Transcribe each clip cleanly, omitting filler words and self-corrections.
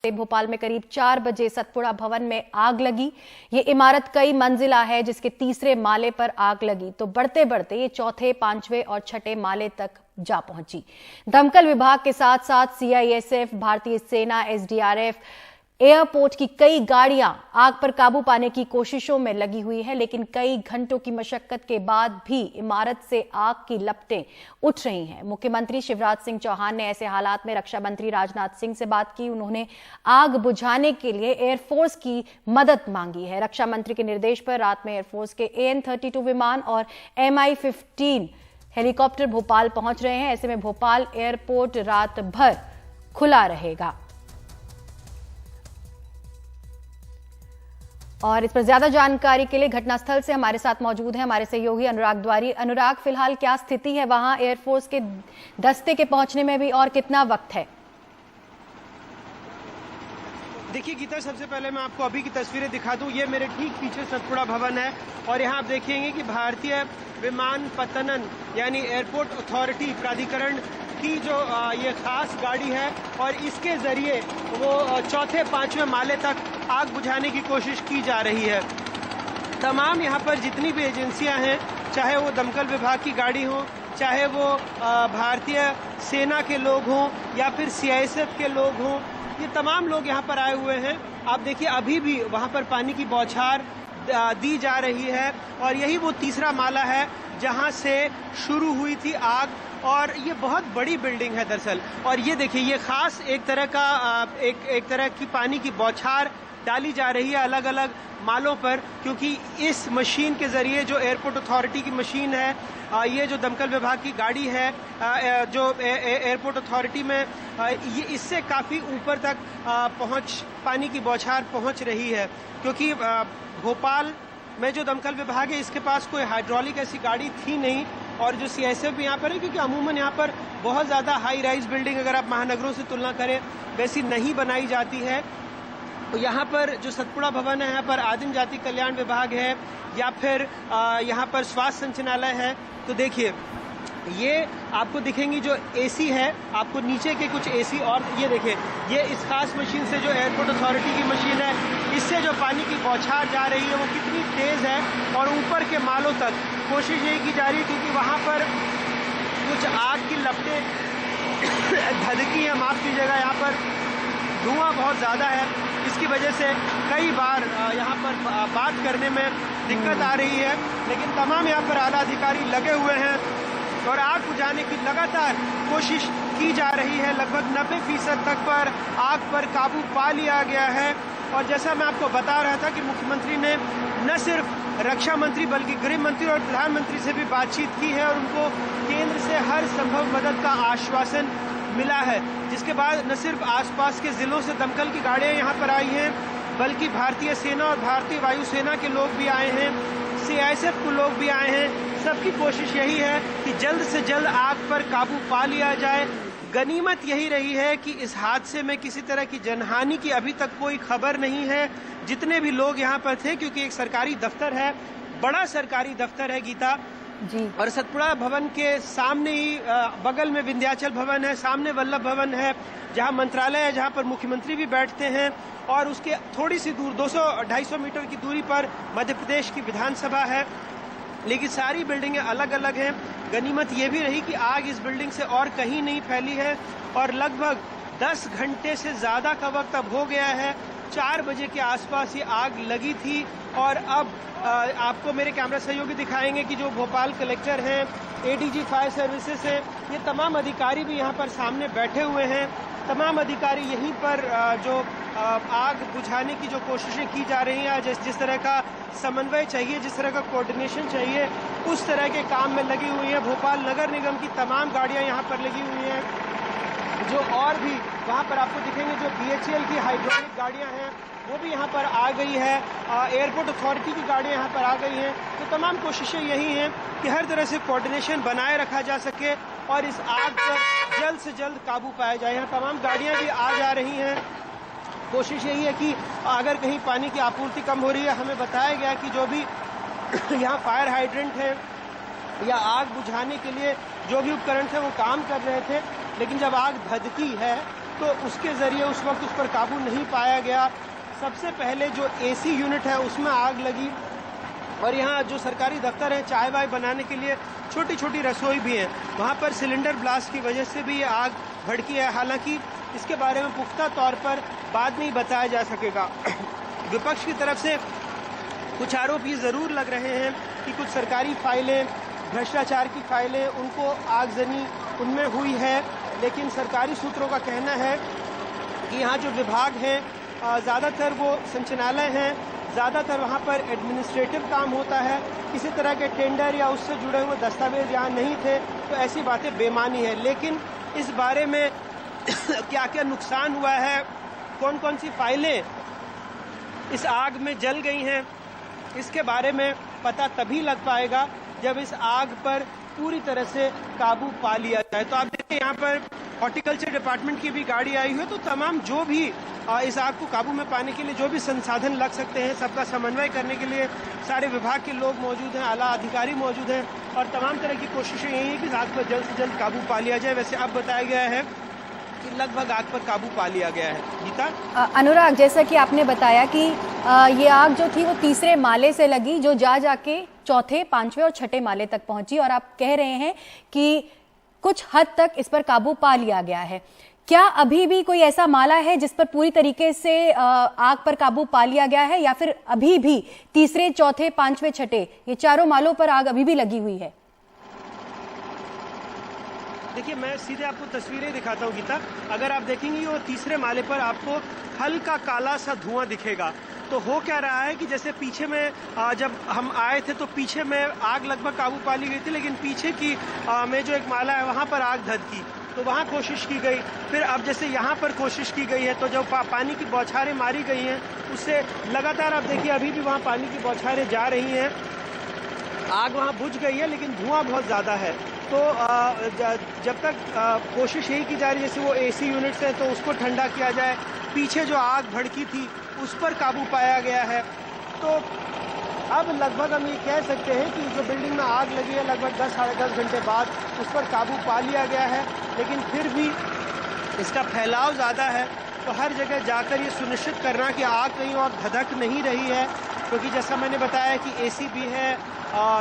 भोपाल में करीब 4 बजे सतपुड़ा भवन में आग लगी। ये इमारत कई मंजिला है, जिसके तीसरे माले पर आग लगी तो बढ़ते बढ़ते ये चौथे, पांचवें और छठे माले तक जा पहुंची। दमकल विभाग के साथ साथ सीआईएसएफ, भारतीय सेना, एसडीआरएफ, एयरपोर्ट की कई गाड़ियां आग पर काबू पाने की कोशिशों में लगी हुई है, लेकिन कई घंटों की मशक्कत के बाद भी इमारत से आग की लपटें उठ रही हैं। मुख्यमंत्री शिवराज सिंह चौहान ने ऐसे हालात में रक्षा मंत्री राजनाथ सिंह से बात की। उन्होंने आग बुझाने के लिए एयरफोर्स की मदद मांगी है। रक्षा मंत्री के निर्देश पर रात में एयरफोर्स के AN-32 विमान और MI-15 हेलीकॉप्टर भोपाल पहुंच रहे हैं। ऐसे में भोपाल एयरपोर्ट रात भर खुला रहेगा। और इस पर ज्यादा जानकारी के लिए घटनास्थल से हमारे साथ मौजूद हैं हमारे सहयोगी अनुराग द्वारी। अनुराग, फिलहाल क्या स्थिति है वहां? एयरफोर्स के दस्ते के पहुंचने में भी और कितना वक्त है? देखिए गीता, सबसे पहले मैं आपको अभी की तस्वीरें दिखा दूं। ये मेरे ठीक पीछे सतपुड़ा भवन है और यहाँ आप देखेंगे कि भारतीय विमानपत्तन यानी एयरपोर्ट अथॉरिटी प्राधिकरण की जो ये खास गाड़ी है और इसके जरिए वो चौथे, पांचवें माले तक आग बुझाने की कोशिश की जा रही है। तमाम यहाँ पर जितनी भी एजेंसियां हैं, चाहे वो दमकल विभाग की गाड़ी हो, चाहे वो भारतीय सेना के लोग हों या फिर सीआईएसएफ के लोग हों, ये तमाम लोग यहाँ पर आए हुए हैं। आप देखिए अभी भी वहाँ पर पानी की बौछार दी जा रही है और यही वो तीसरा माला है जहाँ से शुरू हुई थी आग। और ये बहुत बड़ी बिल्डिंग है दरअसल। और ये देखिए, ये खास एक तरह की पानी की बौछार डाली जा रही है अलग अलग मालों पर, क्योंकि इस मशीन के जरिए जो एयरपोर्ट अथॉरिटी की मशीन है, ये जो दमकल विभाग की गाड़ी है जो एयरपोर्ट अथॉरिटी में, ये इससे काफ़ी ऊपर तक पानी की बौछार पहुंच रही है। क्योंकि भोपाल में जो दमकल विभाग है इसके पास कोई हाइड्रोलिक ऐसी गाड़ी थी नहीं, और जो सीआईएसएफ भी यहाँ पर है, क्योंकि अमूमन यहाँ पर बहुत ज़्यादा हाई राइज बिल्डिंग अगर आप महानगरों से तुलना करें वैसी नहीं बनाई जाती है। तो यहाँ पर जो सतपुड़ा भवन है, यहाँ पर आदिम जाति कल्याण विभाग है या फिर यहाँ पर स्वास्थ्य संचालय है। तो देखिए ये आपको दिखेंगी जो एसी है, आपको नीचे के कुछ एसी, और ये देखिए ये इस खास मशीन से जो एयरपोर्ट अथॉरिटी की मशीन है, इससे जो पानी की बौछार जा रही है वो कितनी तेज़ है। और ऊपर के मालों तक कोशिश यही की जा रही है, क्योंकि वहाँ पर कुछ आग की लपटें धधकी है, माफ़ कीजिएगा, यहाँ पर धुआं बहुत ज़्यादा है, इसकी वजह से कई बार यहाँ पर बात करने में दिक्कत आ रही है। लेकिन तमाम यहाँ पर आला अधिकारी लगे हुए हैं और आग बुझाने की लगातार कोशिश की जा रही है। लगभग 90% तक पर आग पर काबू पा लिया गया है। और जैसा मैं आपको बता रहा था कि मुख्यमंत्री ने न सिर्फ रक्षा मंत्री बल्कि गृह मंत्री और प्रधानमंत्री से भी बातचीत की है और उनको केंद्र से हर संभव मदद का आश्वासन मिला है, जिसके बाद न सिर्फ आसपास के जिलों से दमकल की गाड़ियां यहाँ पर आई हैं, बल्कि भारतीय सेना और भारतीय वायुसेना के लोग भी आए हैं, सीआईएसएफ के लोग भी आए हैं। सबकी कोशिश यही है कि जल्द से जल्द आग पर काबू पा लिया जाए। गनीमत यही रही है कि इस हादसे में किसी तरह की जनहानि की अभी तक कोई खबर नहीं है। जितने भी लोग यहाँ पर थे, क्योंकि एक सरकारी दफ्तर है, बड़ा सरकारी दफ्तर है गीता जी, और सतपुड़ा भवन के सामने ही बगल में विंध्याचल भवन है, सामने वल्लभ भवन है जहां मंत्रालय है, जहां पर मुख्यमंत्री भी बैठते हैं, और उसके थोड़ी सी दूर 200-250 मीटर की दूरी पर मध्य प्रदेश की विधानसभा है। लेकिन सारी बिल्डिंगें अलग अलग हैं। गनीमत ये भी रही कि आग इस बिल्डिंग से और कहीं नहीं फैली है और लगभग 10 घंटे से ज़्यादा का वक्त अब हो गया है। 4 बजे के आसपास ये आग लगी थी और अब आपको मेरे कैमरा सहयोगी दिखाएंगे कि जो भोपाल कलेक्टर हैं, एडीजी फायर सर्विसेज हैं, ये तमाम अधिकारी भी यहाँ पर सामने बैठे हुए हैं। तमाम अधिकारी यहीं पर जो आग बुझाने की जो कोशिशें की जा रही हैं, जिस तरह का समन्वय चाहिए, जिस तरह का कोऑर्डिनेशन चाहिए, उस तरह के काम में लगी हुई है। भोपाल नगर निगम की तमाम गाड़ियाँ यहाँ पर लगी हुई हैं, जो और भी वहाँ पर आपको दिखेंगे जो BHEL की हाइड्रोलिक गाड़ियाँ हैं वो भी यहाँ पर आ गई है, एयरपोर्ट अथॉरिटी की गाड़ियाँ यहाँ पर आ गई हैं। तो तमाम कोशिशें यही हैं कि हर तरह से कोऑर्डिनेशन बनाए रखा जा सके और इस आग पर जल्द से जल्द काबू पाया जाए। यहाँ तमाम गाड़ियाँ भी आ जा रही हैं। कोशिश यही है कि अगर कहीं पानी की आपूर्ति कम हो रही है, हमें बताया गया कि जो भी यहाँ फायर हाइड्रेंट है या आग बुझाने के लिए जो भी उपकरण थे वो काम कर रहे थे, लेकिन जब आग धधकी है तो उसके ज़रिए उस वक्त उस पर काबू नहीं पाया गया। सबसे पहले जो एसी यूनिट है उसमें आग लगी और यहाँ जो सरकारी दफ्तर है, चाय वाय बनाने के लिए छोटी छोटी रसोई भी हैं, वहाँ पर सिलेंडर ब्लास्ट की वजह से भी ये आग भड़की है। हालांकि इसके बारे में पुख्ता तौर पर बाद में ही बताया जा सकेगा। विपक्ष की तरफ से कुछ आरोप ये ज़रूर लग रहे हैं कि कुछ सरकारी फाइलें, भ्रष्टाचार की फाइलें, उनको आगजनी उनमें हुई है, लेकिन सरकारी सूत्रों का कहना है कि यहाँ जो विभाग हैं ज़्यादातर वो संचालय हैं, ज़्यादातर वहाँ पर एडमिनिस्ट्रेटिव काम होता है, किसी तरह के टेंडर या उससे जुड़े हुए दस्तावेज यहाँ नहीं थे, तो ऐसी बातें बेमानी है। लेकिन इस बारे में क्या क्या नुकसान हुआ है, कौन कौन सी फाइलें इस आग में जल गई हैं, इसके बारे में पता तभी लग पाएगा जब इस आग पर पूरी तरह से काबू पा लिया जाए। तो आप देखिए यहाँ पर हॉर्टिकल्चर डिपार्टमेंट की भी गाड़ी आई हुई है, तो तमाम जो भी इस आग को काबू में पाने के लिए जो भी संसाधन लग सकते हैं, सबका समन्वय करने के लिए सारे विभाग के लोग मौजूद हैं, आला अधिकारी मौजूद हैं और तमाम तरह की कोशिशें यही है कि इस आग पर जल्द से जल्द काबू पा लिया जाए। वैसे अब बताया गया है कि लगभग आग पर काबू पा लिया गया है। गीता, अनुराग, जैसा कि आपने बताया कि ये आग जो थी वो तीसरे माले से लगी, जो जाके चौथे, पांचवें और छठे माले तक पहुंची, और आप कह रहे हैं कि कुछ हद तक इस पर काबू पा लिया गया है। क्या अभी भी कोई ऐसा माला है जिस पर पूरी तरीके से आग पर काबू पा लिया गया है, या फिर अभी भी तीसरे, चौथे, पांचवें, छठे, ये चारों मालों पर आग अभी भी लगी हुई है? देखिए, मैं सीधे आपको तस्वीरें दिखाता हूँ गीता। अगर आप देखेंगे वो तीसरे माले पर आपको हल्का काला सा धुआं दिखेगा। तो हो क्या रहा है कि जैसे पीछे में जब हम आए थे तो पीछे में आग लगभग काबू पा ली गई थी, लेकिन पीछे की में जो एक माला है वहाँ पर आग धधकी, तो वहाँ कोशिश की गई। फिर अब जैसे यहाँ पर कोशिश की गई है, तो जो पानी की बौछारें मारी गई हैं उससे लगातार आप देखिए अभी भी वहाँ पानी की बौछारें जा रही हैं। आग वहाँ बुझ गई है, लेकिन धुआं बहुत ज़्यादा है। तो जब तक कोशिश यही की जा रही है, जैसे वो एसी यूनिट्स है तो उसको ठंडा किया जाए, पीछे जो आग भड़की थी उस पर काबू पाया गया है। तो अब लगभग हम ये कह सकते हैं कि जो बिल्डिंग में आग लगी है लगभग 10 साढ़े 10 घंटे बाद उस पर काबू पा लिया गया है, लेकिन फिर भी इसका फैलाव ज़्यादा है। तो हर जगह जाकर ये सुनिश्चित करना कि आग कहीं और धधक नहीं रही है, क्योंकि जैसा मैंने बताया कि एसी भी है,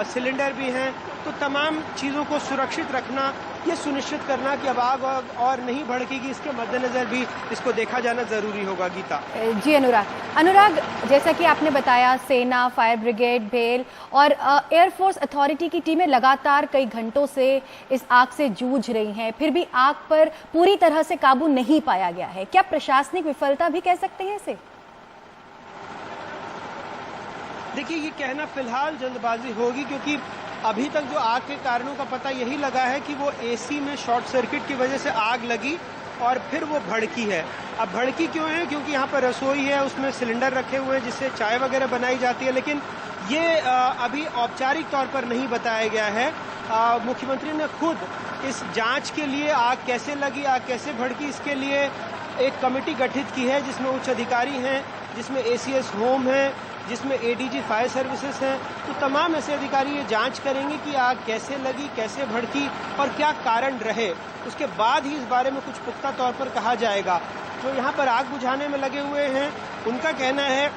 सिलेंडर भी हैं, तो तमाम चीज़ों को सुरक्षित रखना, ये सुनिश्चित करना कि अब आग और नहीं भड़केगी, इसके मद्देनज़र भी इसको देखा जाना ज़रूरी होगा। गीता जी, अनुराग, जैसा कि आपने बताया, सेना, फायर ब्रिगेड, भेल और एयरफोर्स अथॉरिटी की टीमें लगातार कई घंटों से इस आग से जूझ रही हैं, फिर भी आग पर पूरी तरह से काबू नहीं पाया गया है। क्या प्रशासनिक विफलता भी कह सकते हैं इसे? देखिए, ये कहना फिलहाल जल्दबाजी होगी, क्योंकि अभी तक जो आग के कारणों का पता यही लगा है कि वो एसी में शॉर्ट सर्किट की वजह से आग लगी और फिर वो भड़की है। अब भड़की क्यों है? क्योंकि यहाँ पर रसोई है, उसमें सिलेंडर रखे हुए हैं जिससे चाय वगैरह बनाई जाती है, लेकिन ये अभी औपचारिक तौर पर नहीं बताया गया है। मुख्यमंत्री ने खुद इस जांच के लिए आग कैसे लगी, आग कैसे भड़की, इसके लिए एक कमेटी गठित की है जिसमें उच्च अधिकारी हैं, जिसमें ACS होम है, जिसमें ADG फायर सर्विसेज हैं। तो तमाम ऐसे अधिकारी ये जांच करेंगे कि आग कैसे लगी, कैसे भड़की और क्या कारण रहे। उसके बाद ही इस बारे में कुछ पुख्ता तौर पर कहा जाएगा। जो यहाँ पर आग बुझाने में लगे हुए हैं उनका कहना है,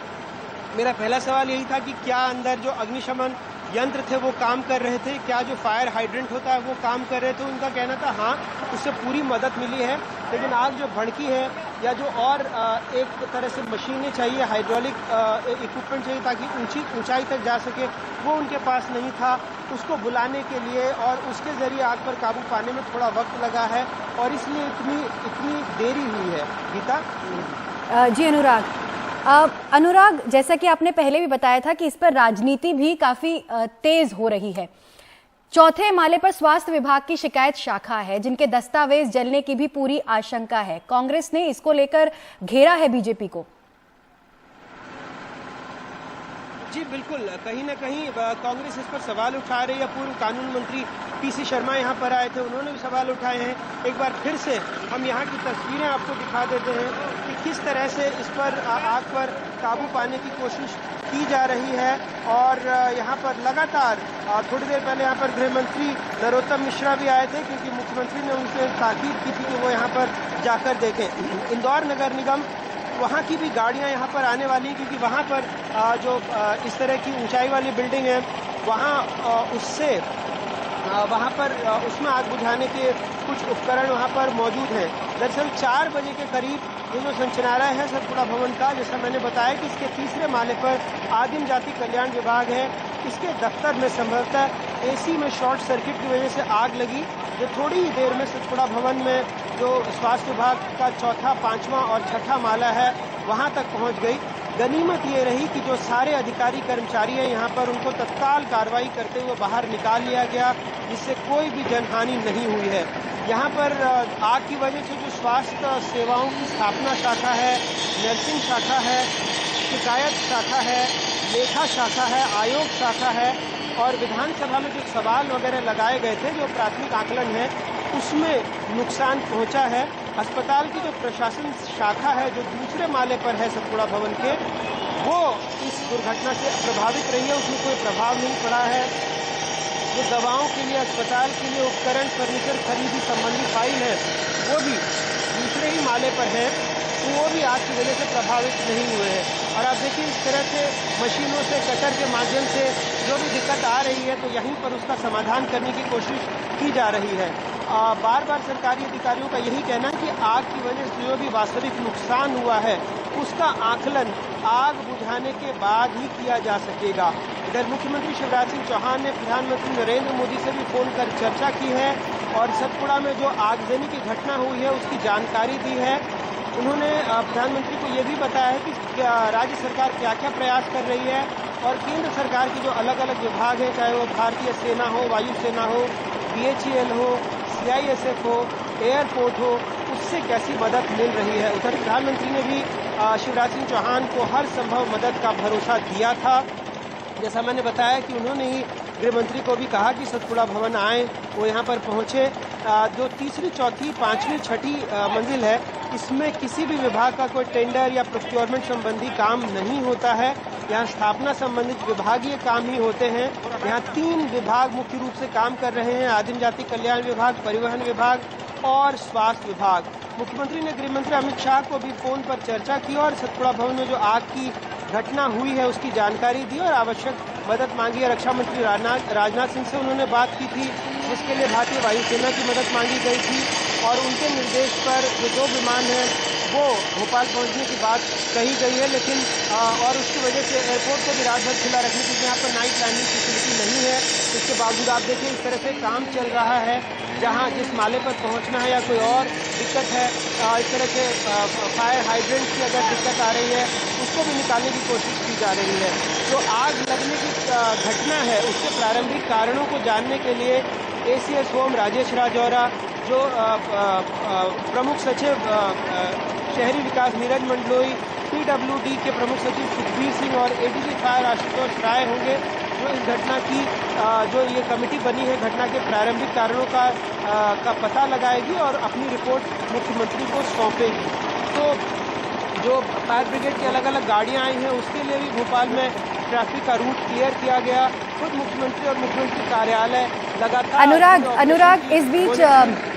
मेरा पहला सवाल यही था कि क्या अंदर जो अग्निशमन यंत्र थे वो काम कर रहे थे, क्या जो फायर हाइड्रेंट होता है वो काम कर रहे थे। उनका कहना था हाँ, उससे पूरी मदद मिली है, लेकिन आग जो भड़की है या जो और एक तरह से मशीनें चाहिए, हाइड्रोलिक इक्विपमेंट चाहिए ताकि ऊंचाई तक जा सके, वो उनके पास नहीं था। उसको बुलाने के लिए और उसके ज़रिए आग पर काबू पाने में थोड़ा वक्त लगा है और इसलिए इतनी देरी हुई है। गीता जी, अनुराग, जैसा कि आपने पहले भी बताया था कि इस पर राजनीति भी काफी तेज हो रही है। चौथे माले पर स्वास्थ्य विभाग की शिकायत शाखा है, जिनके दस्तावेज जलने की भी पूरी आशंका है। कांग्रेस ने इसको लेकर घेरा है बीजेपी को। जी बिल्कुल, कहीं ना कहीं कांग्रेस इस पर सवाल उठा रही है। पूर्व कानून मंत्री पीसी शर्मा यहाँ पर आए थे, उन्होंने भी सवाल उठाए हैं। एक बार फिर से हम यहाँ की तस्वीरें आपको दिखा देते हैं कि किस तरह से इस पर आग पर काबू पाने की कोशिश की जा रही है। और यहाँ पर लगातार थोड़ी देर पहले यहाँ पर गृह मंत्री नरोत्तम मिश्रा भी आए थे, क्योंकि मुख्यमंत्री ने उनसे ताकीद की थी कि वो यहाँ पर जाकर देखें। इंदौर नगर निगम, वहाँ की भी गाड़ियाँ यहाँ पर आने वाली हैं, क्योंकि वहाँ पर जो इस तरह की ऊंचाई वाली बिल्डिंग है, वहाँ पर उसमें आग बुझाने के कुछ उपकरण वहाँ पर मौजूद हैं। दरअसल 4 बजे के करीब ये जो संचालनालय है सतपुड़ा भवन का, जैसा मैंने बताया कि इसके तीसरे माले पर आदिम जाति कल्याण विभाग है, इसके दफ्तर में संभवतः एसी में शॉर्ट सर्किट की वजह से आग लगी, जो थोड़ी ही देर में सतपुड़ा भवन में जो स्वास्थ्य विभाग का चौथा, 5वां और 6ठा माला है वहां तक पहुंच गई। गनीमत ये रही कि जो सारे अधिकारी कर्मचारी हैं यहाँ पर, उनको तत्काल कार्रवाई करते हुए बाहर निकाल लिया गया, जिससे कोई भी जनहानि नहीं हुई है। यहाँ पर आग की वजह से जो स्वास्थ्य सेवाओं की स्थापना शाखा है, नर्सिंग शाखा है, शिकायत शाखा है, लेखा शाखा है, आयोग शाखा है, और विधानसभा में जो सवाल वगैरह लगाए गए थे, जो प्राथमिक आकलन है, उसमें नुकसान पहुंचा है। अस्पताल की जो प्रशासन शाखा है, जो दूसरे माले पर है सतपुड़ा भवन के, वो इस दुर्घटना से प्रभावित रही है, उसमें कोई प्रभाव नहीं पड़ा है। जो दवाओं के लिए, अस्पताल के लिए उपकरण, फर्नीचर खरीदी संबंधी फाइल है, वो भी दूसरे ही माले पर है, तो वो भी आग की वजह से प्रभावित नहीं हुए हैं। और आप देखिए इस तरह से मशीनों से, कटर के माध्यम से जो भी दिक्कत आ रही है, तो यहीं पर उसका समाधान करने की कोशिश की जा रही है। बार बार सरकारी अधिकारियों का यही कहना है कि आग की वजह से जो भी वास्तविक नुकसान हुआ है, उसका आकलन आग बुझाने के बाद ही किया जा सकेगा। इधर मुख्यमंत्री शिवराज सिंह चौहान ने प्रधानमंत्री नरेंद्र मोदी से भी फोन कर चर्चा की है और सतपुड़ा में जो आगजनी की घटना हुई है उसकी जानकारी दी है। उन्होंने प्रधानमंत्री को ये भी बताया है कि राज्य सरकार क्या क्या प्रयास कर रही है और केंद्र सरकार की जो अलग अलग विभाग हैं, चाहे वो भारतीय सेना हो, वायुसेना हो, BHEL हो, CISF हो, एयरपोर्ट हो, उससे कैसी मदद मिल रही है। उधर प्रधानमंत्री ने भी शिवराज सिंह चौहान को हर संभव मदद का भरोसा दिया था। जैसा मैंने बताया कि उन्होंने ही गृह मंत्री को भी कहा कि सतपुड़ा भवन आए, वो यहाँ पर पहुँचे। जो तीसरी, चौथी, 5वीं, 6ठी मंजिल है, इसमें किसी भी विभाग का कोई टेंडर या प्रोक्योरमेंट संबंधी काम नहीं होता है। यहाँ स्थापना संबंधित विभागीय काम ही होते हैं। यहाँ 3 विभाग मुख्य रूप से काम कर रहे हैं, आदिम जाति कल्याण विभाग, परिवहन विभाग और स्वास्थ्य विभाग। मुख्यमंत्री ने गृह मंत्री अमित शाह को भी फोन पर चर्चा की और सतपुड़ा भवन में जो आग की घटना हुई है उसकी जानकारी दी और आवश्यक मदद मांगी है। रक्षा मंत्री राजनाथ सिंह से उन्होंने बात की थी, जिसके लिए भारतीय वायुसेना की मदद मांगी गई थी और उनके निर्देश पर जो 2 विमान हैं वो भोपाल पहुंचने की बात कही गई है। लेकिन और उसकी वजह से एयरपोर्ट को भी रात भर खुला रखने, क्योंकि यहाँ पर नाइट लैंडिंग फैसिलिटी नहीं है। इसके बावजूद आप देखिए इस तरह से काम चल रहा है, जहाँ जिस माले पर पहुँचना है या कोई और दिक्कत है, इस तरह से फायर हाइड्रेंट की अगर दिक्कत आ रही है उसको भी निकालने की कोशिश की जा रही है। जो आग लगने की घटना है उसके प्रारंभिक कारणों को जानने के लिए ACS होम राजेश राजौरा, जो प्रमुख सचिव शहरी विकास नीरज मंडलोई, PWD के प्रमुख सचिव सुखबीर सिंह और ADG फायर आशुतोष राय होंगे, जो इस घटना की जो ये कमेटी बनी है घटना के प्रारंभिक कारणों का पता लगाएगी और अपनी रिपोर्ट मुख्यमंत्री को सौंपेगी। तो जो फायर ब्रिगेड की अलग अलग गाड़ियां आई हैं उसके लिए भी भोपाल में ट्रैफिक का रूट क्लियर किया गया। खुद मुख्यमंत्री और मुख्यमंत्री कार्यालय लगातार अनुराग इस बीच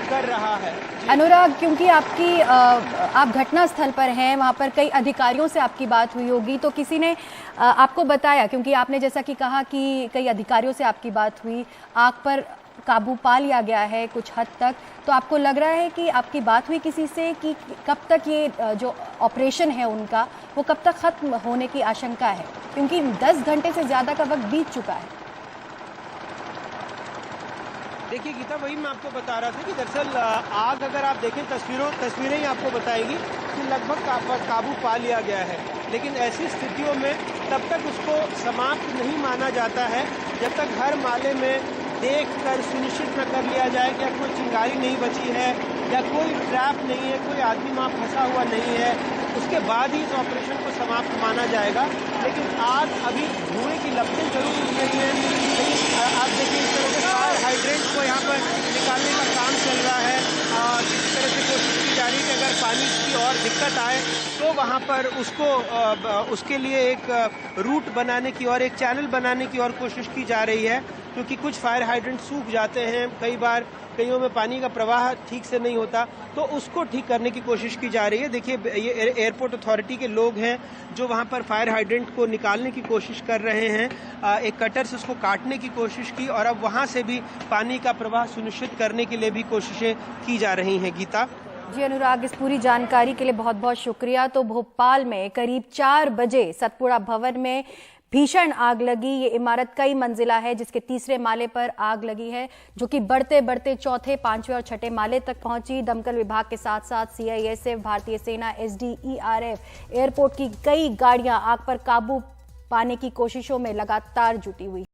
कर रहा है। अनुराग, क्योंकि आप घटना स्थल पर हैं, वहाँ पर कई अधिकारियों से आपकी बात हुई होगी, तो किसी ने आपको बताया, क्योंकि आपने जैसा कि कहा कि कई अधिकारियों से आपकी बात हुई, आग पर काबू पा लिया गया है कुछ हद तक, तो आपको लग रहा है कि आपकी बात हुई किसी से कि कब तक ये जो ऑपरेशन है उनका वो कब तक खत्म होने की आशंका है, क्योंकि 10 घंटे से ज़्यादा का वक्त बीत चुका है। देखिए गीता, वही मैं आपको बता रहा था कि दरअसल आग अगर आप देखें तस्वीरें ही आपको बताएगी कि लगभग काबू पा लिया गया है, लेकिन ऐसी स्थितियों में तब तक उसको समाप्त नहीं माना जाता है जब तक हर माले में देखकर सुनिश्चित न कर लिया जाए कि अब कोई चिंगारी नहीं बची है, या कोई ट्रैप नहीं है, कोई आदमी वहाँ फंसा हुआ नहीं है, उसके बाद ही इस ऑपरेशन को समाप्त माना जाएगा। लेकिन आग अभी धुएं की लपटें जरूर उठ रही हैं, लेकिन आप देखिए इस तरह से फायर हाइड्रेंट को यहाँ पर निकालने का काम चल रहा है और इस तरह से कोशिश की जा रही है कि अगर पानी की और दिक्कत आए तो वहाँ पर उसके लिए एक रूट बनाने की और एक चैनल बनाने की और कोशिश की जा रही है, क्योंकि कुछ फायर हाइड्रेंट सूख जाते हैं, कई बार कईयों में पानी का प्रवाह ठीक से नहीं होता, तो उसको ठीक करने की कोशिश की जा रही है। देखिए ये एयरपोर्ट अथॉरिटी के लोग हैं जो वहाँ पर फायर हाइड्रेंट को निकालने की कोशिश कर रहे हैं, एक कटर से उसको काटने की कोशिश की और अब वहाँ से भी पानी का प्रवाह सुनिश्चित करने के लिए भी कोशिशें की जा रही हैं। गीता जी अनुराग, इस पूरी जानकारी के लिए बहुत बहुत शुक्रिया। तो भोपाल में करीब 4 बजे सतपुड़ा भवन में भीषण आग लगी। ये इमारत कई मंजिला है जिसके तीसरे माले पर आग लगी है, जो कि बढ़ते बढ़ते चौथे, पांचवें और छठे माले तक पहुंची। दमकल विभाग के साथ साथ CISF, भारतीय सेना, SDERF, एयरपोर्ट की कई गाड़ियां आग पर काबू पाने की कोशिशों में लगातार जुटी हुई।